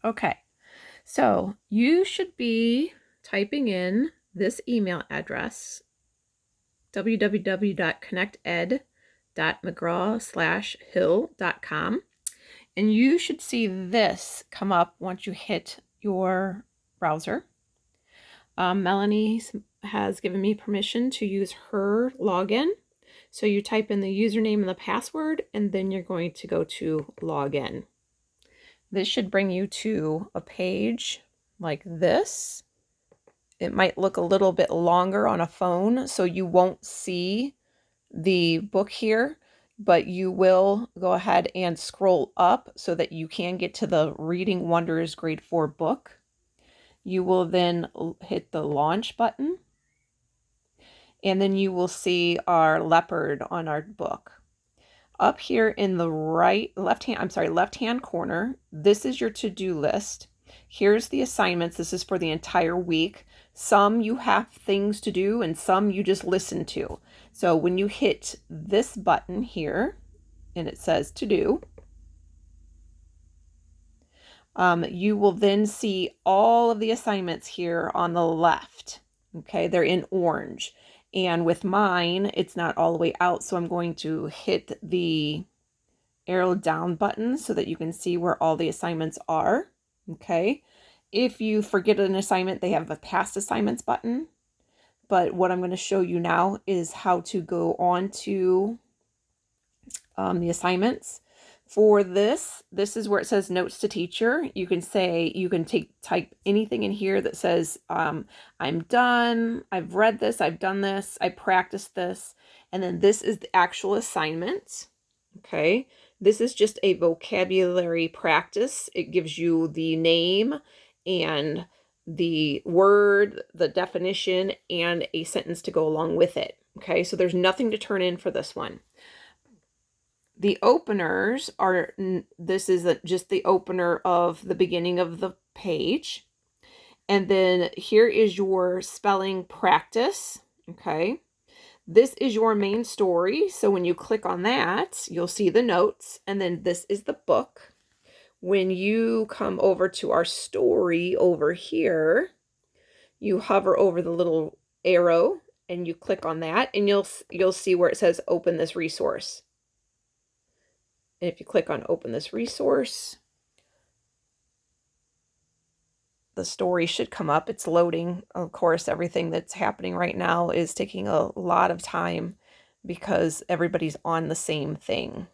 Okay, so you should be typing in this email address, www.connected.mcgraw/hill.com, and you should see this come up once you hit your browser. Melanie has given me permission to use her login. So you type in the username and the password, and then you're going to go to login. This should bring you to a page like this. It might look a little bit longer on a phone, so you won't see the book here, but you will go ahead and scroll up so that you can get to the Reading Wonders Grade 4 book. You will then hit the launch button, and then you will see our leopard on our book. Up here in the left-hand corner, this is your to-do list. Here's the assignments. This is for the entire week. Some you have things to do and some you just listen to. So when you hit this button here and it says to do, you will then see all of the assignments here on the left. Okay, they're in orange. And with mine, it's not all the way out, so I'm going to hit the arrow down button so that you can see where all the assignments are. Okay, if you forget an assignment, they have a past assignments button. But what I'm going to show you now is how to go on to the assignments. For this is where it says notes to teacher. You can type anything in here that says, I'm done, I've read this, I've done this, I practiced this. And then this is the actual assignment. Okay, this is just a vocabulary practice. It gives you the name and the word, the definition, and a sentence to go along with it. Okay, so there's nothing to turn in for this one. The openers are, this is just the opener of the beginning of the page. And then here is your spelling practice. Okay. This is your main story. So when you click on that, you'll see the notes. And then this is the book. When you come over to our story over here, you hover over the little arrow and you click on that, and you'll see where it says open this resource. And if you click on open this resource, the story should come up. It's loading. Of course, everything that's happening right now is taking a lot of time because everybody's on the same thing.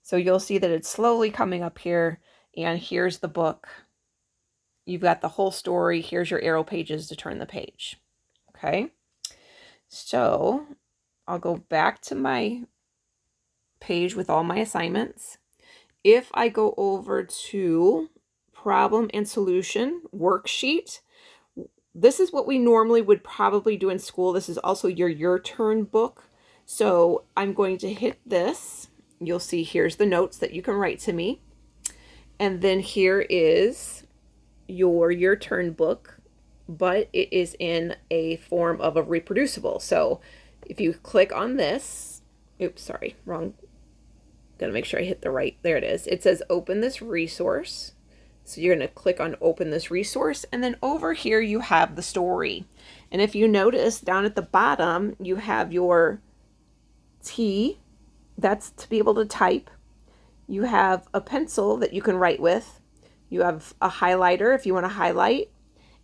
So you'll see that it's slowly coming up here, and here's the book. You've got the whole story. Here's your arrow pages to turn the page. Okay. So I'll go back to my page with all my assignments. If I go over to problem and solution worksheet, this is what we normally would probably do in school. This is also your turn book. So I'm going to hit this. You'll see here's the notes that you can write to me. And then here is your turn book, but it is in a form of a reproducible. So if you click on this, oops, sorry, wrong. Gotta make sure I hit the right, there it is. It says open this resource. So you're gonna click on open this resource, and then over here you have the story. And if you notice down at the bottom, you have your T, that's to be able to type. You have a pencil that you can write with. You have a highlighter if you want to highlight.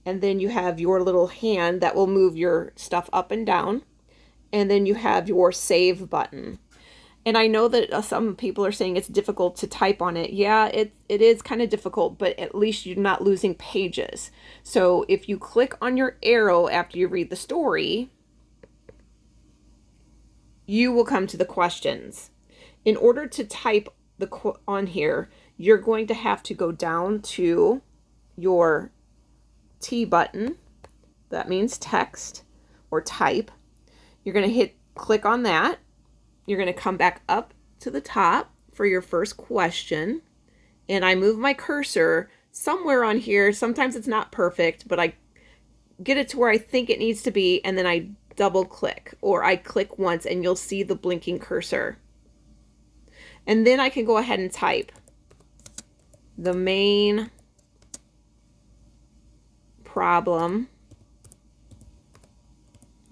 And then you have your little hand that will move your stuff up and down. And then you have your save button. And I know that some people are saying it's difficult to type on it. Yeah, it is kind of difficult, but at least you're not losing pages. So if you click on your arrow after you read the story, you will come to the questions. In order to type on here, you're going to have to go down to your T button. That means text or type. You're going to click on that. You're going to come back up to the top for your first question. And I move my cursor somewhere on here. Sometimes it's not perfect, but I get it to where I think it needs to be. And then I double click, or I click once, and you'll see the blinking cursor. And then I can go ahead and type. the main problem,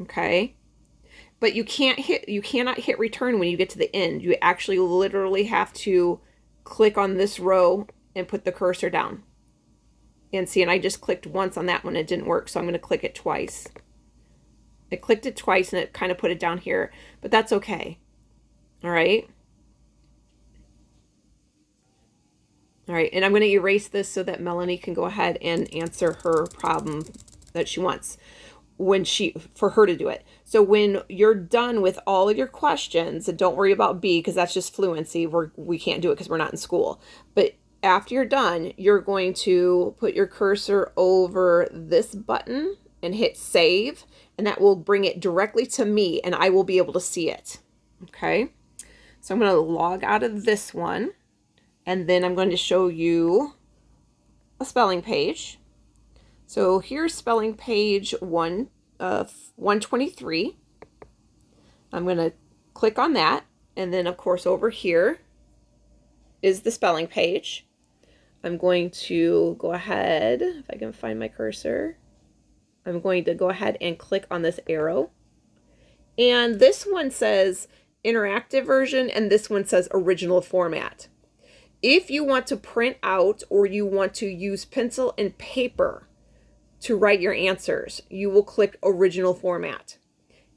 okay? But you cannot hit return when you get to the end. You actually literally have to click on this row and put the cursor down. And see, and I just clicked once on that one, it didn't work, so I'm going to click it twice. I clicked it twice and it kind of put it down here, but that's okay. All right. All right, and I'm going to erase this so that Melanie can go ahead and answer her problem that she wants for her to do it. So when you're done with all of your questions, and don't worry about B because that's just fluency. We can't do it because we're not in school. But after you're done, you're going to put your cursor over this button and hit save, and that will bring it directly to me and I will be able to see it. Okay, so I'm going to log out of this one, and then I'm going to show you a spelling page. So here's spelling page 123. I'm going to click on that, and then of course over here is the spelling page. I'm going to go ahead, if I can find my cursor, I'm going to go ahead and click on this arrow. And this one says interactive version, and this one says original format. If you want to print out or you want to use pencil and paper to write your answers, you will click original format.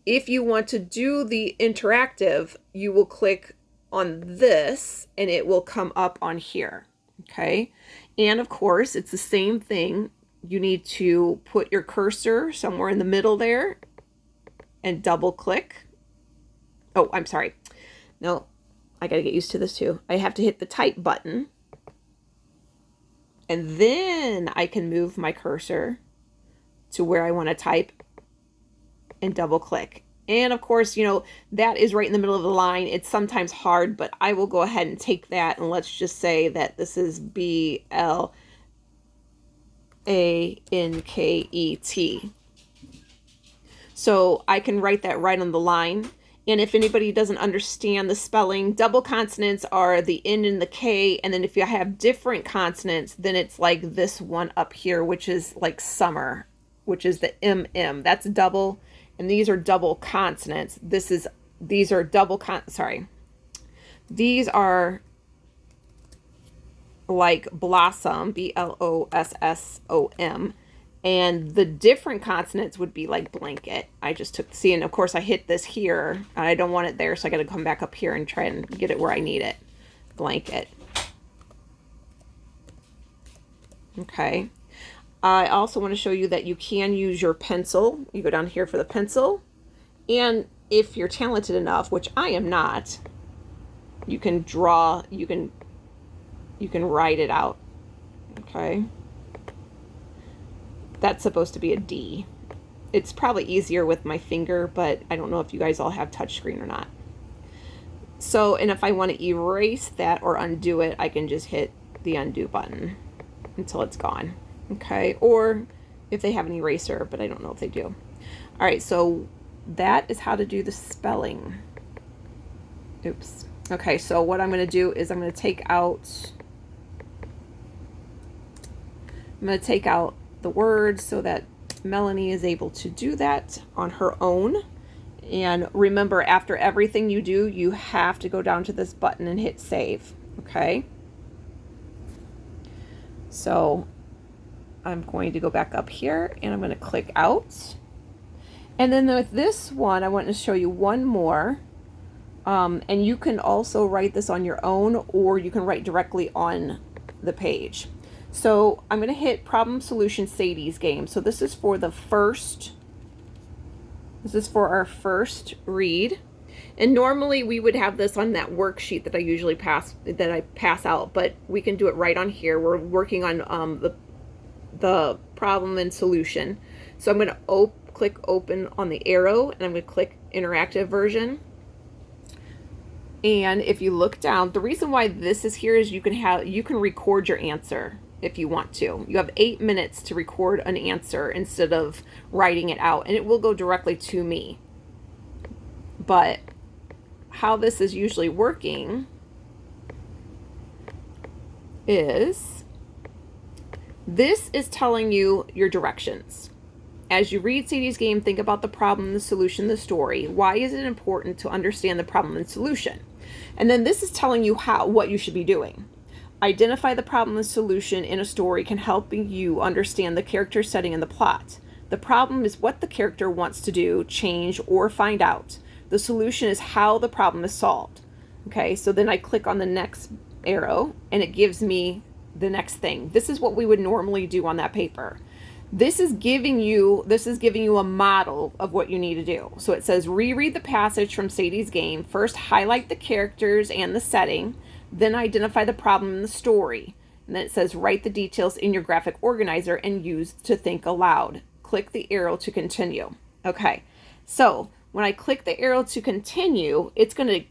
If you want to do the interactive, you will click on this and it will come up on here. Okay. And of course, it's the same thing. You need to put your cursor somewhere in the middle there and double click. Oh, I'm sorry. No, I got to get used to this too. I have to hit the type button, and then I can move my cursor to where I want to type and double click. And of course, you know, that is right in the middle of the line. It's sometimes hard, but I will go ahead and take that, and let's just say that this is BLANKET. So I can write that right on the line. And if anybody doesn't understand the spelling, double consonants are the N and the K. And then if you have different consonants, then it's like this one up here, which is like summer, which is the MM. That's double. And these are double consonants. These are These are like blossom, BLOSSOM. And the different consonants would be like blanket. I just took, see, and of course I hit this here. I don't want it there, so I got to come back up here and try and get it where I need it. Blanket. Okay. I also want to show you that you can use your pencil. You go down here for the pencil. And if you're talented enough, which I am not, you can draw, you can write it out. Okay. That's supposed to be a D. It's probably easier with my finger, but I don't know if you guys all have touchscreen or not. So, and if I want to erase that or undo it, I can just hit the undo button until it's gone. Okay, or if they have an eraser, but I don't know if they do. All right, so that is how to do the spelling. Oops. Okay, so what I'm going to do is I'm going to take out the words so that Melanie is able to do that on her own. And remember, after everything you do, you have to go down to this button and hit save. Okay. So I'm going to go back up here and I'm going to click out. And then with this one, I want to show you one more. And you can also write this on your own, or you can write directly on the page. So I'm going to hit problem solution Sadie's game. So this is for our first read. And normally we would have this on that worksheet that I usually pass out, but we can do it right on here. We're working on the problem and solution. So I'm going to click open on the arrow, and I'm going to click interactive version. And if you look down, the reason why this is here is you can record your answer if you want to. You have 8 minutes to record an answer instead of writing it out, and it will go directly to me. But how this is usually working is, this is telling you your directions. As you read Sadie's Game, think about the problem, the solution, the story. Why is it important to understand the problem and solution? And then this is telling you what you should be doing. Identify the problem and solution in a story can help you understand the character setting and the plot. The problem is what the character wants to do, change, or find out. The solution is how the problem is solved. Okay, so then I click on the next arrow and it gives me the next thing. This is what we would normally do on that paper. This is giving you a model of what you need to do. So it says reread the passage from Sadie's Game. First, highlight the characters and the setting, then identify the problem in the story. And then it says write the details in your graphic organizer and use to think aloud. Click the arrow to continue. Okay, so when I click the arrow to continue, it's going to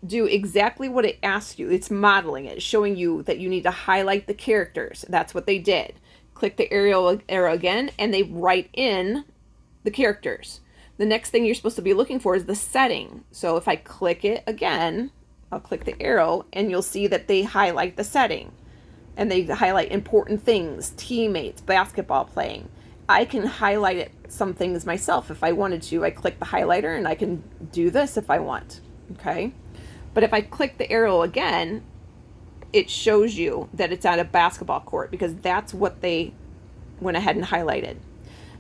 do exactly what it asks you. It's modeling it, showing you that you need to highlight the characters. That's what they did. Click the arrow again, and they write in the characters. The next thing you're supposed to be looking for is the setting. So if I click it again, I'll click the arrow, and you'll see that they highlight the setting. And they highlight important things, teammates, basketball playing. I can highlight some things myself if I wanted to. I click the highlighter, and I can do this if I want. Okay? But if I click the arrow again, it shows you that it's at a basketball court because that's what they went ahead and highlighted.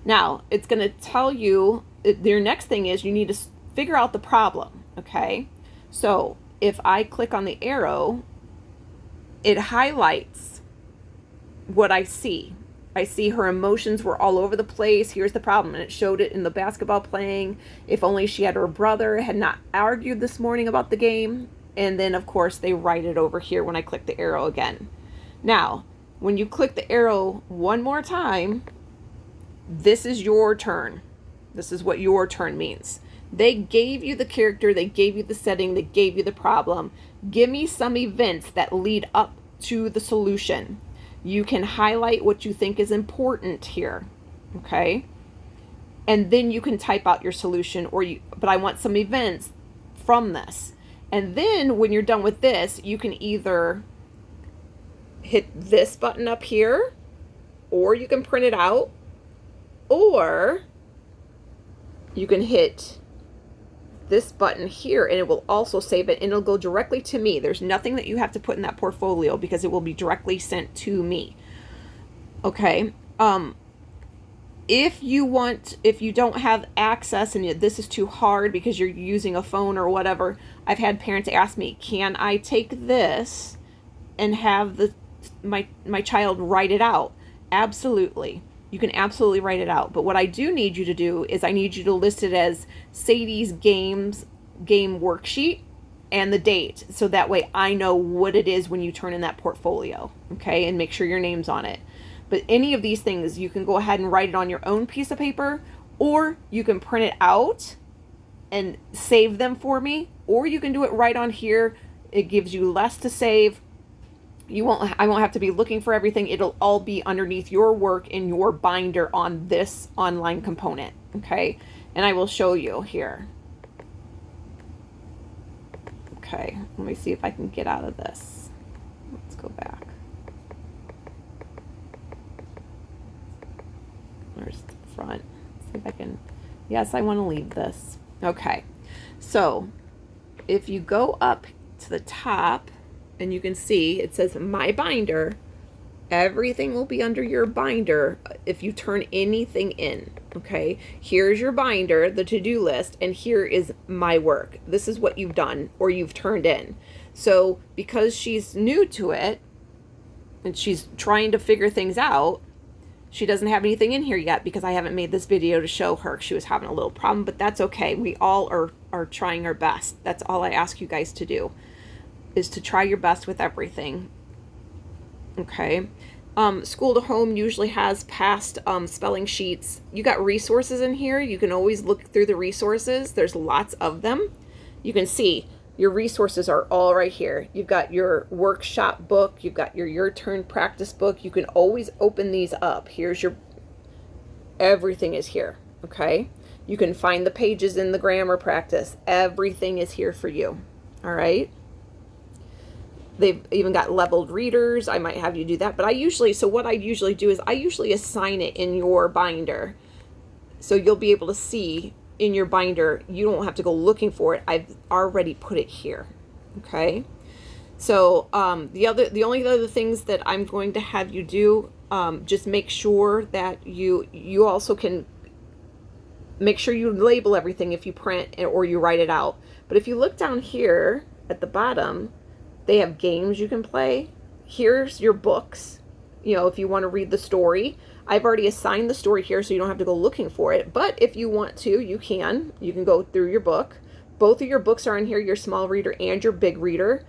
Now, it's going to tell you, your next thing is you need to figure out the problem, okay? So if I click on the arrow, it highlights what I see. I see her emotions were all over the place. Here's the problem. And it showed it in the basketball playing. If only she had her brother, had not argued this morning about the game. And then, of course, they write it over here when I click the arrow again. Now, when you click the arrow one more time, this is your turn. This is what your turn means. They gave you the character, they gave you the setting, they gave you the problem. Give me some events that lead up to the solution. You can highlight what you think is important here, okay? And then you can type out your solution, but I want some events from this. And then when you're done with this, you can either hit this button up here, or you can print it out, or you can hit this button here and it will also save it and it'll go directly to me. There's nothing that you have to put in that portfolio because it will be directly sent to me. Okay. If you don't have access and this is too hard because you're using a phone or whatever, I've had parents ask me, can I take this and have my child write it out? Absolutely. You can absolutely write it out. But what I do need you to do is I need you to list it as Sadie's game worksheet and the date. So that way I know what it is when you turn in that portfolio. Okay. And make sure your name's on it. But any of these things, you can go ahead and write it on your own piece of paper, or you can print it out and save them for me, or you can do it right on here. It gives you less to save. I won't have to be looking for everything. It'll all be underneath your work in your binder on this online component. Okay. And I will show you here. Okay. Let me see if I can get out of this. Let's go back. There's the front. See if I can. Yes, I want to leave this. Okay. So if you go up to the top, and you can see it says my binder, everything will be under your binder if you turn anything in. Okay, here's your binder, the to-do list, and here is my work. This is what you've done or you've turned in. So because she's new to it and she's trying to figure things out, she doesn't have anything in here yet because I haven't made this video to show her. She was having a little problem, but that's okay. We all are trying our best. That's all I ask you guys to do, is to try your best with everything. Okay. School to Home usually has past spelling sheets. You got resources in here. You can always look through the resources. There's lots of them. You can see your resources are all right here. You've got your workshop book. You've got your turn practice book. You can always open these up. Here's everything is here. Okay. You can find the pages in the grammar practice. Everything is here for you. All right. They've even got leveled readers. I might have you do that. But what I usually do is I usually assign it in your binder. So you'll be able to see in your binder. You don't have to go looking for it. I've already put it here. Okay. So the only other things that I'm going to have you do, just make sure that you also can make sure you label everything if you print or you write it out. But if you look down here at the bottom, they have games you can play. Here's your books. You know, if you want to read the story, I've already assigned the story here, so you don't have to go looking for it. But if you want to, you can. You can go through your book. Both of your books are in here, your small reader and your big reader.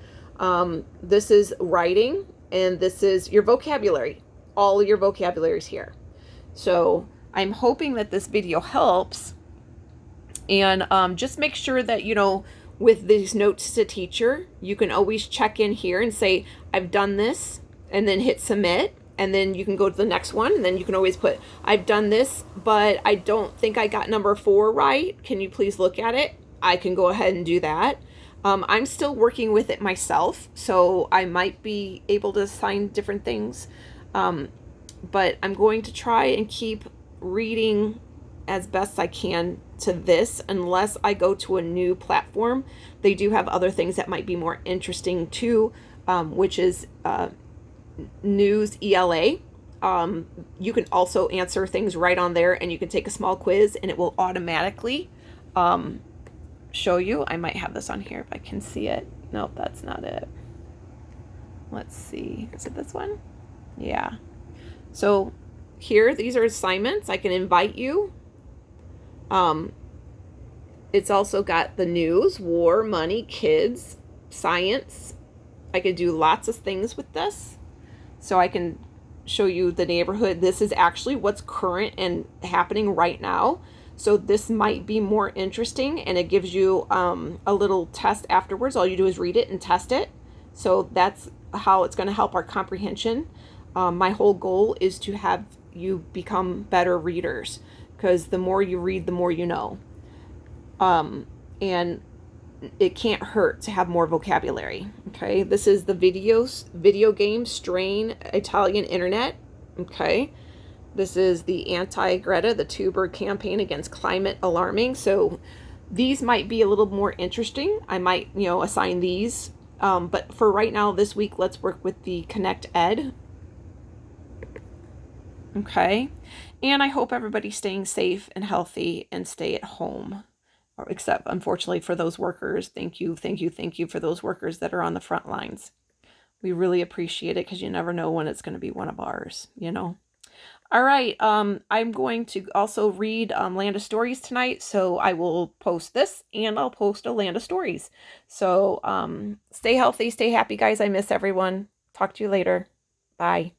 This is writing, and this is your vocabulary. All your vocabulary is here. So I'm hoping that this video helps. And just make sure that, you know, with these notes to teacher, you can always check in here and say, I've done this, and then hit submit. And then you can go to the next one, and then you can always put, I've done this, but I don't think I got number 4 right. Can you please look at it? I can go ahead and do that. I'm still working with it myself, so I might be able to assign different things. But I'm going to try and keep reading as best I can to this, unless I go to a new platform. They do have other things that might be more interesting too, which is News ELA. You can also answer things right on there, and you can take a small quiz, and it will automatically show you. I might have this on here if I can see it. Nope, that's not it. Let's see. Is it this one? Yeah. So here, these are assignments. I can invite you. It's also got the news, war, money, kids, science. I could do lots of things with this. So I can show you the neighborhood. This is actually what's current and happening right now. So this might be more interesting, and it gives you a little test afterwards. All you do is read it and test it. So that's how it's going to help our comprehension. My whole goal is to have you become better readers, because the more you read, the more you know. And it can't hurt to have more vocabulary. Okay, this is the video game strain Italian internet. Okay, this is the anti-Greta, the Thunberg campaign against climate alarming. So these might be a little more interesting. I might, you know, assign these. But for right now, this week, let's work with the Connect Ed. Okay, and I hope everybody's staying safe and healthy and stay at home. Except, unfortunately, for those workers. Thank you for those workers that are on the front lines. We really appreciate it, because you never know when it's going to be one of ours, you know. All right, I'm going to also read Land of Stories tonight, so I will post this, and I'll post a Land of Stories. So stay healthy, stay happy, guys. I miss everyone. Talk to you later. Bye.